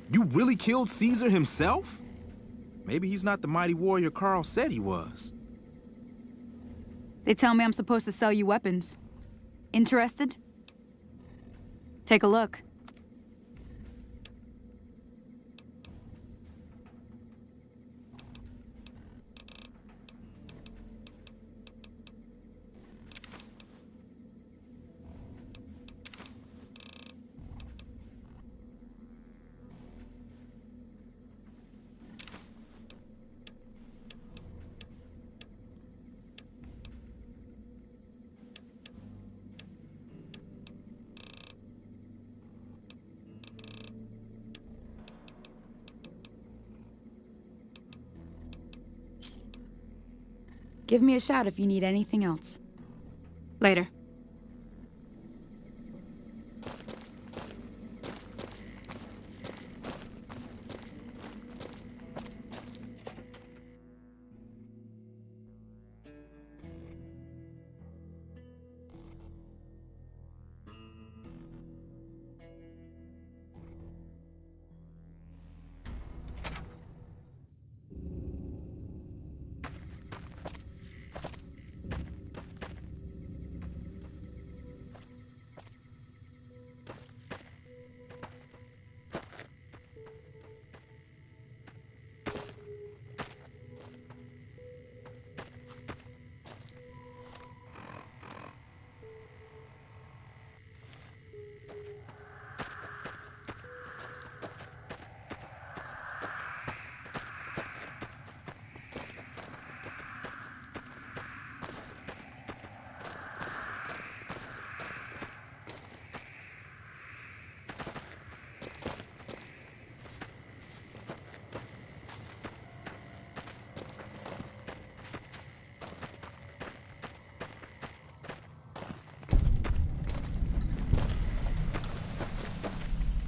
You really killed Caesar himself? Maybe he's not the mighty warrior Carl said he was. They tell me I'm supposed to sell you weapons. Interested? Take a look. Give me a shout if you need anything else. Later.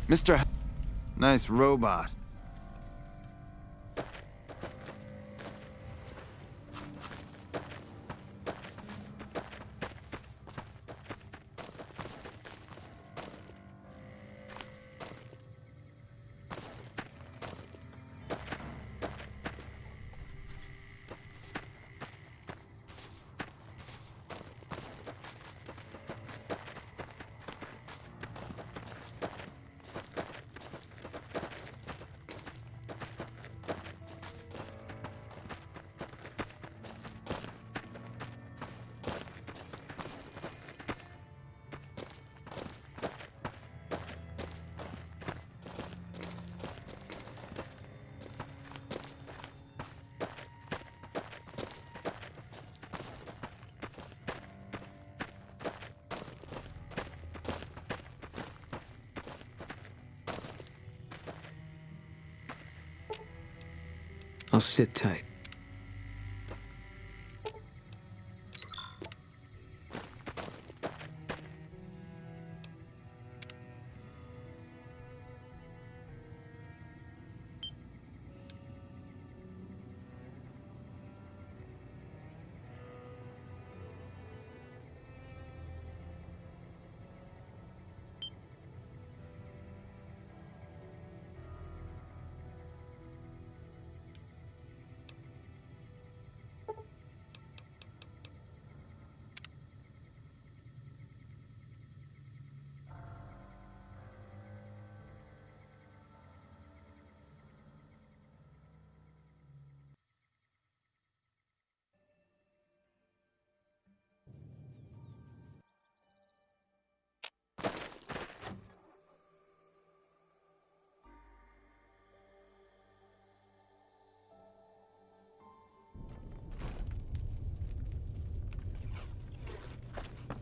Mr. Nice robot. I'll sit tight.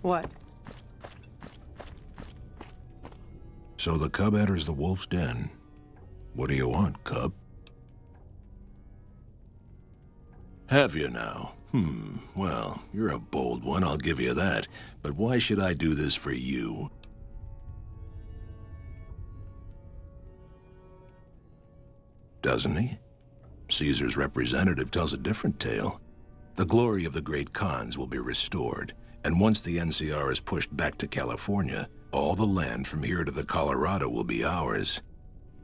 What? So the cub enters the wolf's den. What do you want, cub? Have you now? Well, you're a bold one, I'll give you that. But why should I do this for you? Doesn't he? Caesar's representative tells a different tale. The glory of the great Khans will be restored, and once the NCR is pushed back to California, all the land from here to the Colorado will be ours.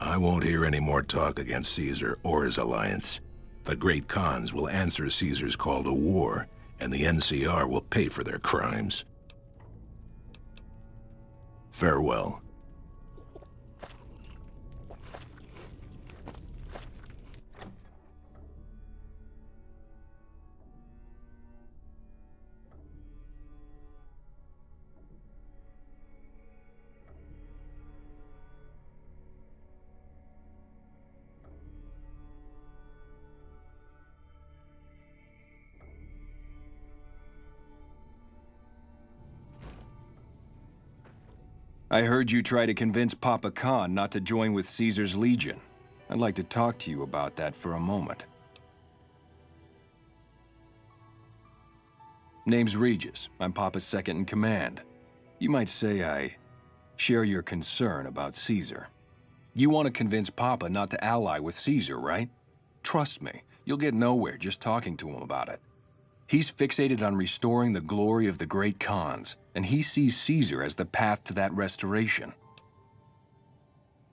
I won't hear any more talk against Caesar or his alliance. The Great Khans will answer Caesar's call to war, and the NCR will pay for their crimes. Farewell. I heard you try to convince Papa Khan not to join with Caesar's Legion. I'd like to talk to you about that for a moment. Name's Regis. I'm Papa's second-in-command. You might say I share your concern about Caesar. You want to convince Papa not to ally with Caesar, right? Trust me, you'll get nowhere just talking to him about it. He's fixated on restoring the glory of the Great Khans, and he sees Caesar as the path to that restoration.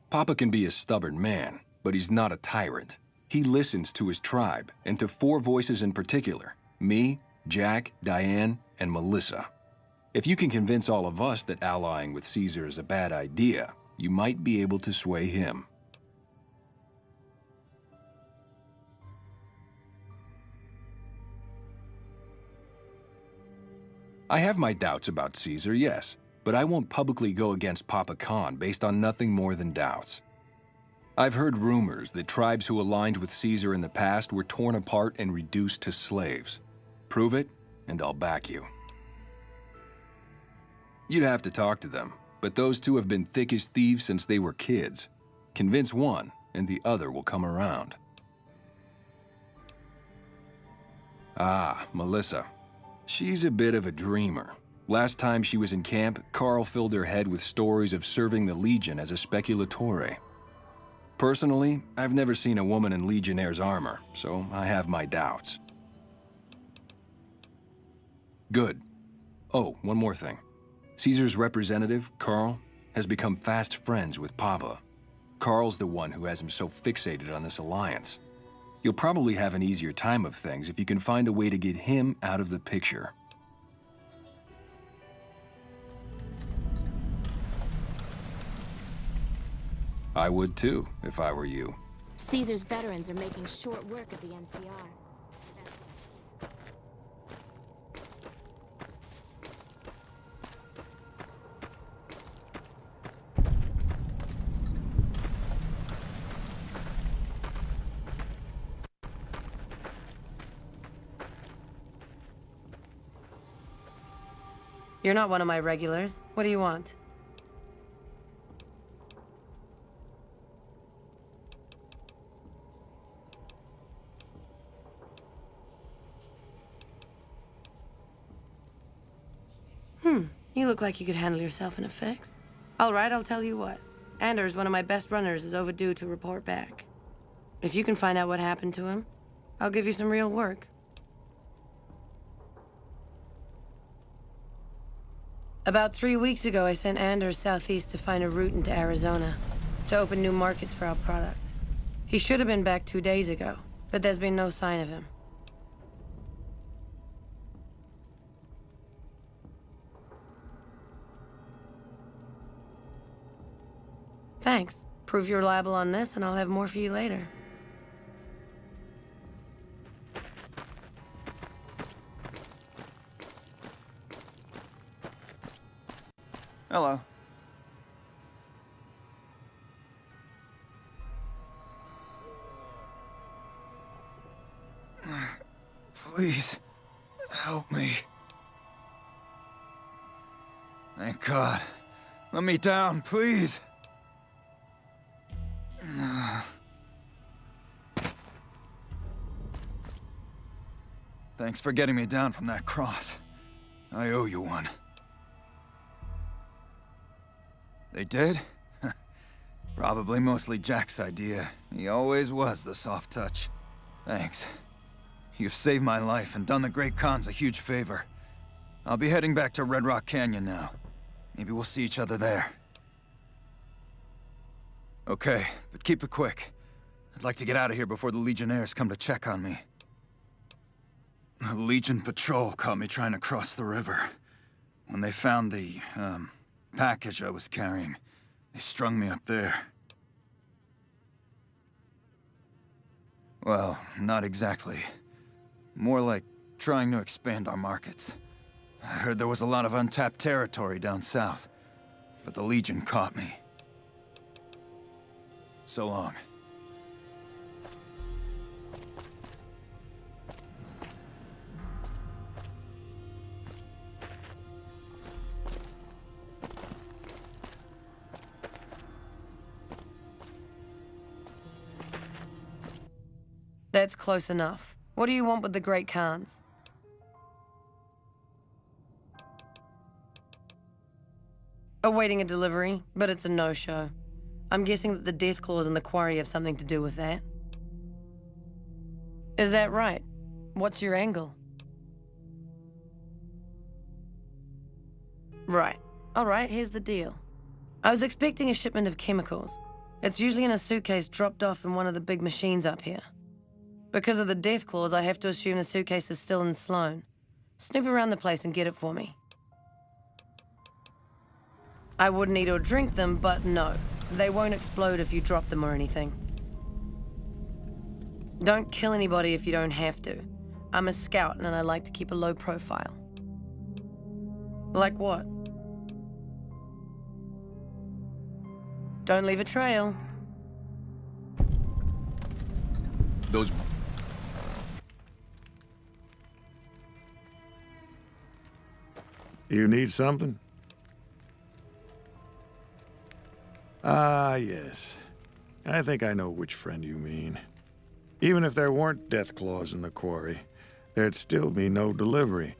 Papa can be a stubborn man, but he's not a tyrant. He listens to his tribe, and to 4 voices in particular: me, Jack, Diane, and Melissa. If you can convince all of us that allying with Caesar is a bad idea, you might be able to sway him. I have my doubts about Caesar, yes, but I won't publicly go against Papa Khan based on nothing more than doubts. I've heard rumors that tribes who aligned with Caesar in the past were torn apart and reduced to slaves. Prove it, and I'll back you. You'd have to talk to them, but those two have been thick as thieves since they were kids. Convince one, and the other will come around. Ah, Melissa. She's a bit of a dreamer. Last time she was in camp, Carl filled her head with stories of serving the Legion as a speculatore. Personally, I've never seen a woman in Legionnaire's armor, so I have my doubts. Good. Oh, one more thing. Caesar's representative, Carl, has become fast friends with Papa. Carl's the one who has him so fixated on this alliance. You'll probably have an easier time of things if you can find a way to get him out of the picture. I would too, if I were you. Caesar's veterans are making short work of the NCR. You're not one of my regulars. What do you want? You look like you could handle yourself in a fix. All right, I'll tell you what. Anders, one of my best runners, is overdue to report back. If you can find out what happened to him, I'll give you some real work. About 3 weeks ago, I sent Anders southeast to find a route into Arizona, to open new markets for our product. He should have been back 2 days ago, but there's been no sign of him. Thanks. Prove you're reliable on this, and I'll have more for you later. Hello. Please, help me. Thank God. Let me down, please. Thanks for getting me down from that cross. I owe you one. They did? Probably mostly Jack's idea. He always was the soft touch. Thanks. You've saved my life and done the Great Khans a huge favor. I'll be heading back to Red Rock Canyon now. Maybe we'll see each other there. Okay, but keep it quick. I'd like to get out of here before the Legionnaires come to check on me. The Legion patrol caught me trying to cross the river. When they found the, package I was carrying, they strung me up there. Well, not exactly. More like trying to expand our markets. I heard there was a lot of untapped territory down south, but the Legion caught me. So long. That's close enough. What do you want with the Great Khans? Awaiting a delivery, but it's a no-show. I'm guessing that the death claws in the quarry have something to do with that. Is that right? What's your angle? Right. All right, here's the deal. I was expecting a shipment of chemicals. It's usually in a suitcase dropped off in one of the big machines up here. Because of the death clause, I have to assume the suitcase is still in Sloan. Snoop around the place and get it for me. I wouldn't eat or drink them, but no. They won't explode if you drop them or anything. Don't kill anybody if you don't have to. I'm a scout and I like to keep a low profile. Like what? Don't leave a trail. Those... You need something? Ah, yes. I think I know which friend you mean. Even if there weren't death claws in the quarry, there'd still be no delivery.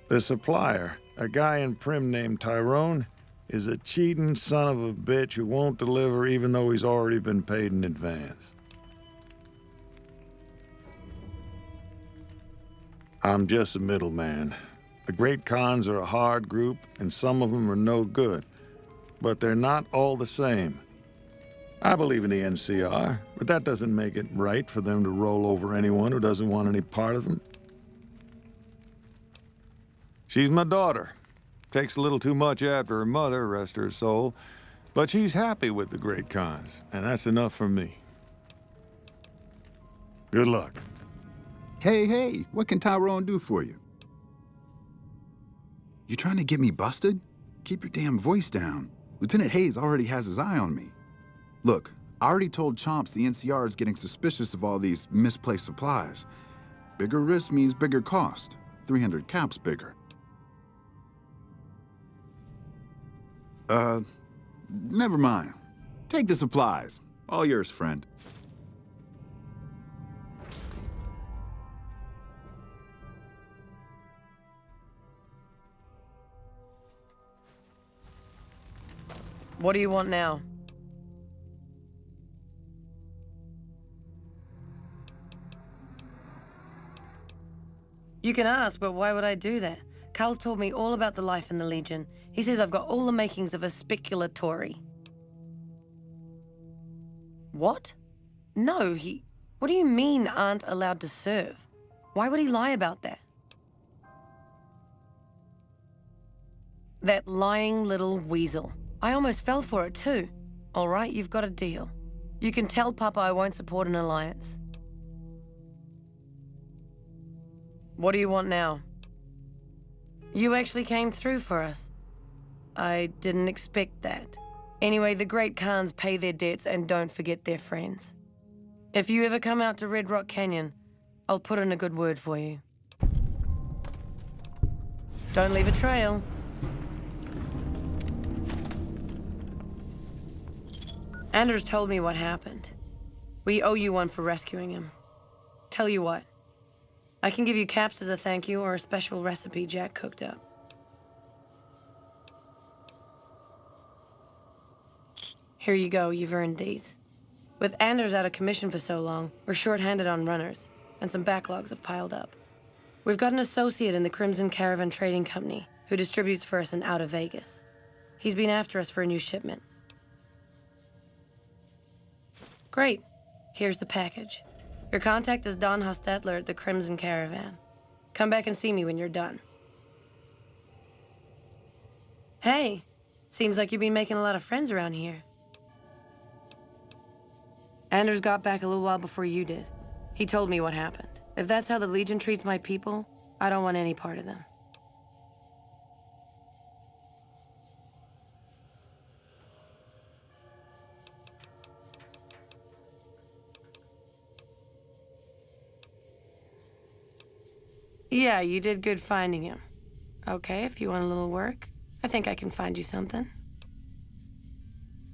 The supplier, a guy in Prim named Tyrone, is a cheating son of a bitch who won't deliver even though he's already been paid in advance. I'm just a middleman. The Great Khans are a hard group, and some of them are no good. But they're not all the same. I believe in the NCR, but that doesn't make it right for them to roll over anyone who doesn't want any part of them. She's my daughter. Takes a little too much after her mother, rest her soul. But she's happy with the Great Khans, and that's enough for me. Good luck. Hey, what can Tyrone do for you? You trying to get me busted? Keep your damn voice down. Lieutenant Hayes already has his eye on me. Look, I already told Chomps the NCR is getting suspicious of all these misplaced supplies. Bigger risk means bigger cost. 300 caps bigger. Never mind. Take the supplies. All yours, friend. What do you want now? You can ask, but why would I do that? Carl told me all about the life in the Legion. He says I've got all the makings of a speculatory. What? No, What do you mean aren't allowed to serve? Why would he lie about that? That lying little weasel. I almost fell for it too. All right, you've got a deal. You can tell Papa I won't support an alliance. What do you want now? You actually came through for us. I didn't expect that. Anyway, the Great Khans pay their debts and don't forget their friends. If you ever come out to Red Rock Canyon, I'll put in a good word for you. Don't leave a trail. Anders told me what happened. We owe you one for rescuing him. Tell you what, I can give you caps as a thank you or a special recipe Jack cooked up. Here you go, you've earned these. With Anders out of commission for so long, we're short-handed on runners, and some backlogs have piled up. We've got an associate in the Crimson Caravan Trading Company who distributes for us in Outer Vegas. He's been after us for a new shipment. Great. Here's the package. Your contact is Don Hostetler at the Crimson Caravan. Come back and see me when you're done. Hey, seems like you've been making a lot of friends around here. Anders got back a little while before you did. He told me what happened. If that's how the Legion treats my people, I don't want any part of them. Yeah, you did good finding him. Okay, if you want a little work, I think I can find you something.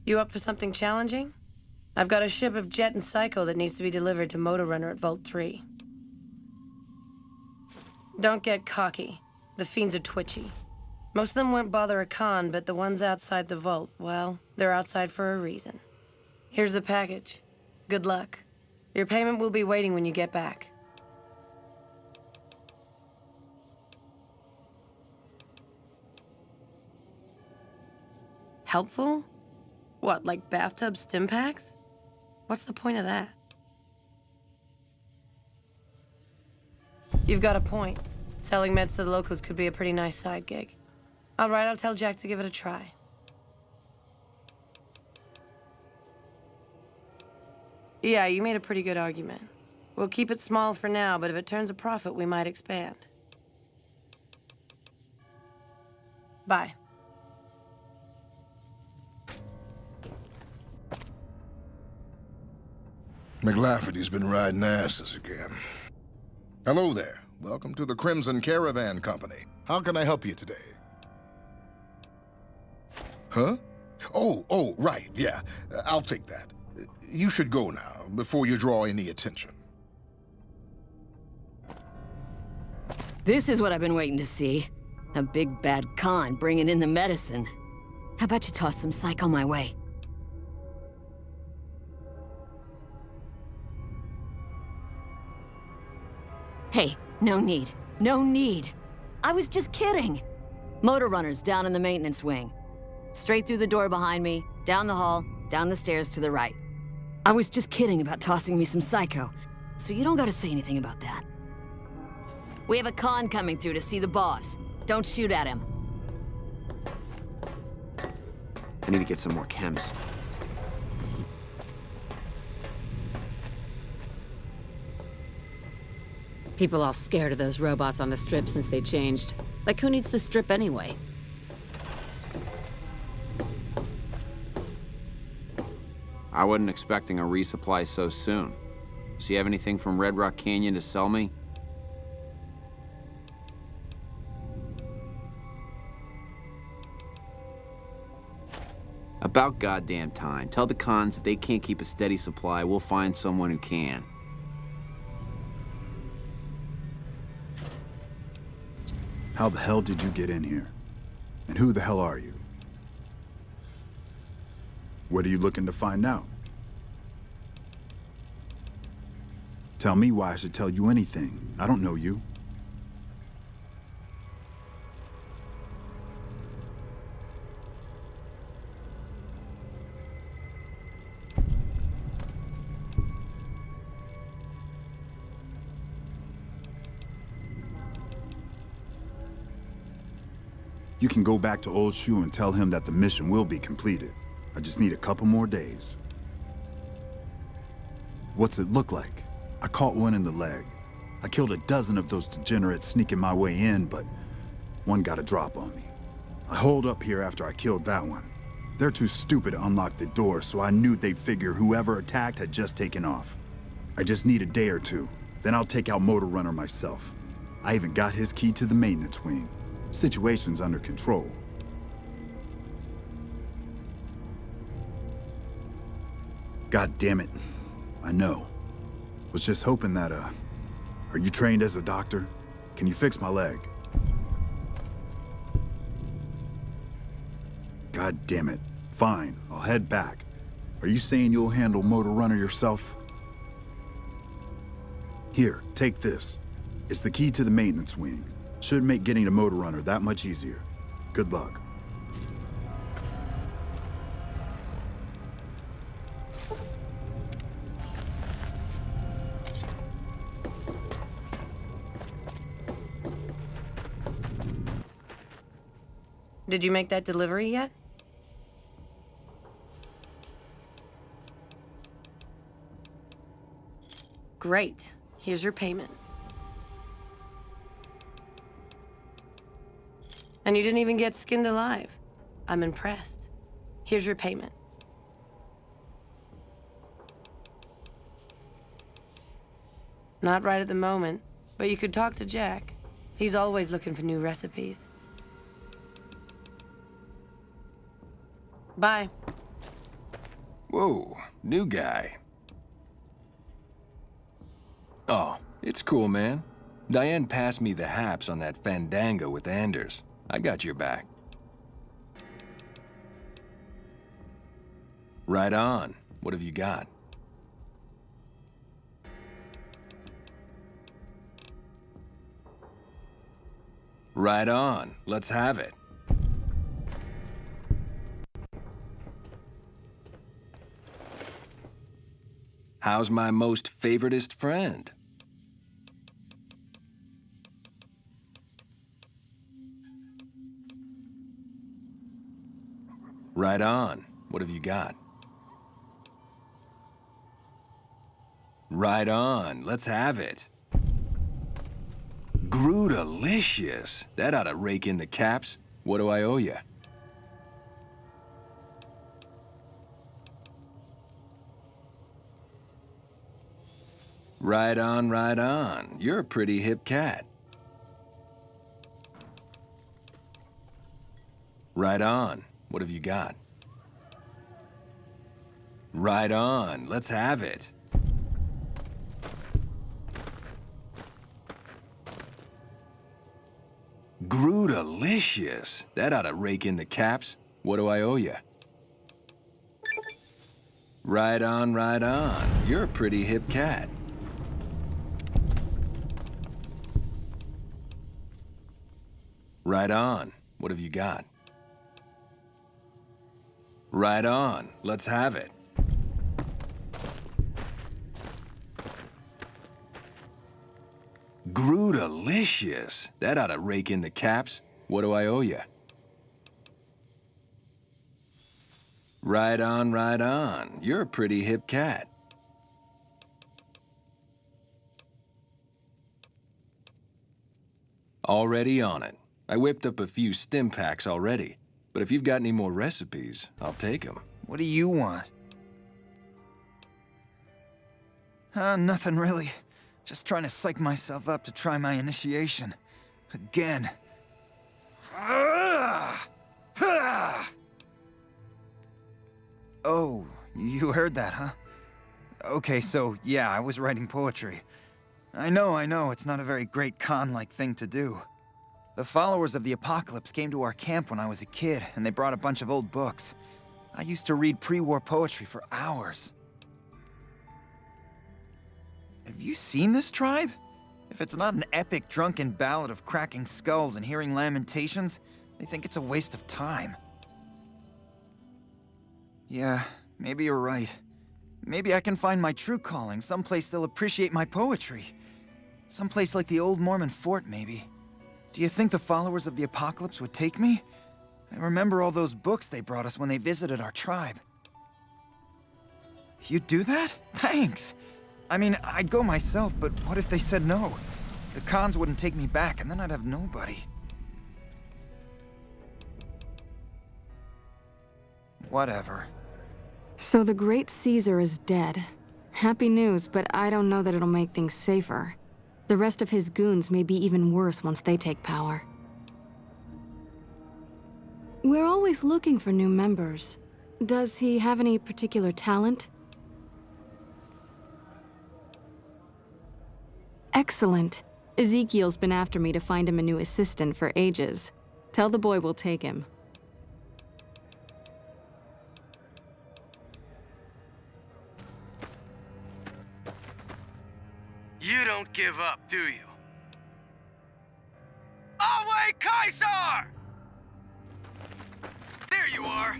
You up for something challenging? I've got a ship of Jet and Psycho that needs to be delivered to Motor Runner at Vault 3. Don't get cocky. The fiends are twitchy. Most of them won't bother a con, but the ones outside the vault, well, they're outside for a reason. Here's the package. Good luck. Your payment will be waiting when you get back. Helpful? What, like bathtub stim packs? What's the point of that? You've got a point. Selling meds to the locals could be a pretty nice side gig. All right, I'll tell Jack to give it a try. Yeah, you made a pretty good argument. We'll keep it small for now, but if it turns a profit, we might expand. Bye. McLafferty's been riding asses again. Hello there. Welcome to the Crimson Caravan Company. How can I help you today? Huh? Oh, right, yeah. I'll take that. You should go now, before you draw any attention. This is what I've been waiting to see. A big bad con bringing in the medicine. How about you toss some Psycho my way? Hey, no need. No need. I was just kidding. Motor Runner's down in the maintenance wing. Straight through the door behind me, down the hall, down the stairs to the right. I was just kidding about tossing me some Psycho, so you don't gotta say anything about that. We have a con coming through to see the boss. Don't shoot at him. I need to get some more chems. People all scared of those robots on the strip since they changed. Like, who needs the strip anyway? I wasn't expecting a resupply so soon. So you have anything from Red Rock Canyon to sell me? About goddamn time. Tell the cons if they can't keep a steady supply, we'll find someone who can. How the hell did you get in here? And who the hell are you? What are you looking to find out? Tell me why I should tell you anything. I don't know you. You can go back to Old Shoe and tell him that the mission will be completed. I just need a couple more days. What's it look like? I caught one in the leg. I killed a dozen of those degenerates sneaking my way in, but one got a drop on me. I holed up here after I killed that one. They're too stupid to unlock the door, so I knew they'd figure whoever attacked had just taken off. I just need a day or two, then I'll take out Motor Runner myself. I even got his key to the maintenance wing. Situation's under control. God damn it. I know. Was just hoping that, are you trained as a doctor? Can you fix my leg? God damn it. Fine, I'll head back. Are you saying you'll handle Motor Runner yourself? Here, take this. It's the key to the maintenance wing. Should make getting to Motor Runner that much easier. Good luck. Did you make that delivery yet? Great. Here's your payment. And you didn't even get skinned alive. I'm impressed. Here's your payment. Not right at the moment, but you could talk to Jack. He's always looking for new recipes. Bye. Whoa, new guy. Oh, it's cool, man. Diane passed me the haps on that fandango with Anders. I got your back. Right on. What have you got? Right on. Let's have it. How's my most favoritist friend? Right on. What have you got? Right on. Let's have it. Grootalicious. That ought to rake in the caps. What do I owe you? Right on, right on. You're a pretty hip cat. Right on. What have you got? Right on. Let's have it. Grootalicious. That ought to rake in the caps. What do I owe you? Right on, right on. You're a pretty hip cat. Right on. What have you got? Right on. Let's have it. Grootalicious. That ought to rake in the caps. What do I owe you? Right on, right on. You're a pretty hip cat. Already on it. I whipped up a few stim packs already. But if you've got any more recipes, I'll take them. What do you want? Nothing really. Just trying to psych myself up to try my initiation. Again. Oh, you heard that, huh? Okay, so, yeah, I was writing poetry. I know, it's not a very great con-like thing to do. The followers of the Apocalypse came to our camp when I was a kid, and they brought a bunch of old books. I used to read pre-war poetry for hours. Have you seen this tribe? If it's not an epic drunken ballad of cracking skulls and hearing lamentations, they think it's a waste of time. Yeah, maybe you're right. Maybe I can find my true calling, someplace they'll appreciate my poetry. Someplace like the old Mormon fort, maybe. Do you think the followers of the Apocalypse would take me? I remember all those books they brought us when they visited our tribe. You'd do that? Thanks! I mean, I'd go myself, but what if they said no? The cons wouldn't take me back, and then I'd have nobody. Whatever. So the great Caesar is dead. Happy news, but I don't know that it'll make things safer. The rest of his goons may be even worse once they take power. We're always looking for new members. Does he have any particular talent? Excellent. Ezekiel's been after me to find him a new assistant for ages. Tell the boy we'll take him. You don't give up, do you? Away, Kaiser! There you are.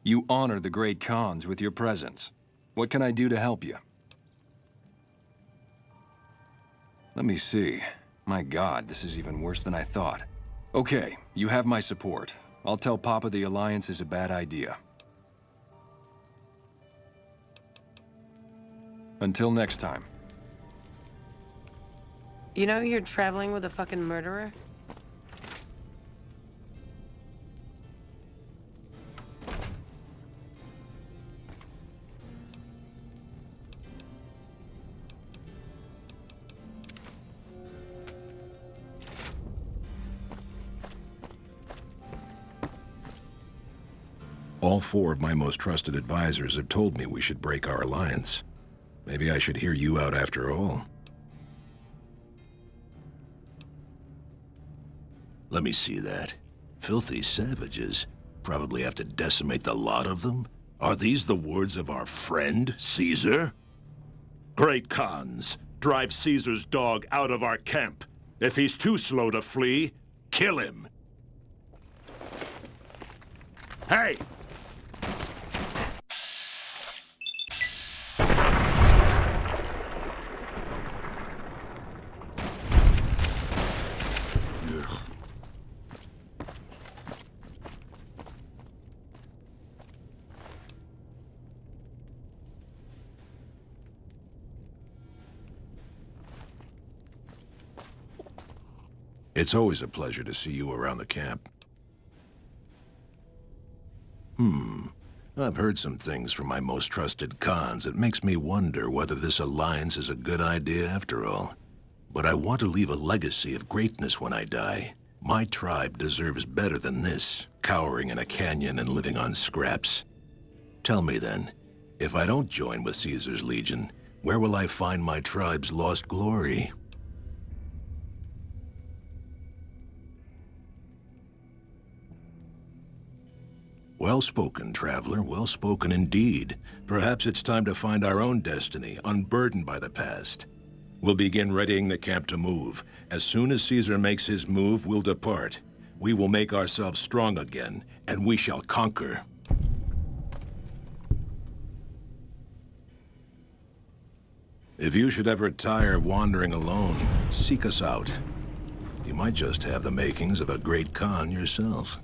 You honor the great Khans with your presence. What can I do to help you? Let me see. My God, this is even worse than I thought. Okay, you have my support. I'll tell Papa the Alliance is a bad idea. Until next time. You know you're traveling with a fucking murderer? All 4 of my most trusted advisors have told me we should break our alliance. Maybe I should hear you out after all. Let me see that. Filthy savages. Probably have to decimate the lot of them? Are these the words of our friend, Caesar? Great Khans, drive Caesar's dog out of our camp. If he's too slow to flee, kill him. Hey! It's always a pleasure to see you around the camp. I've heard some things from my most trusted Khans that makes me wonder whether this alliance is a good idea after all. But I want to leave a legacy of greatness when I die. My tribe deserves better than this, cowering in a canyon and living on scraps. Tell me then, if I don't join with Caesar's Legion, where will I find my tribe's lost glory? Well spoken, traveler, well spoken indeed. Perhaps it's time to find our own destiny, unburdened by the past. We'll begin readying the camp to move. As soon as Caesar makes his move, we'll depart. We will make ourselves strong again, and we shall conquer. If you should ever tire of wandering alone, seek us out. You might just have the makings of a great Khan yourself.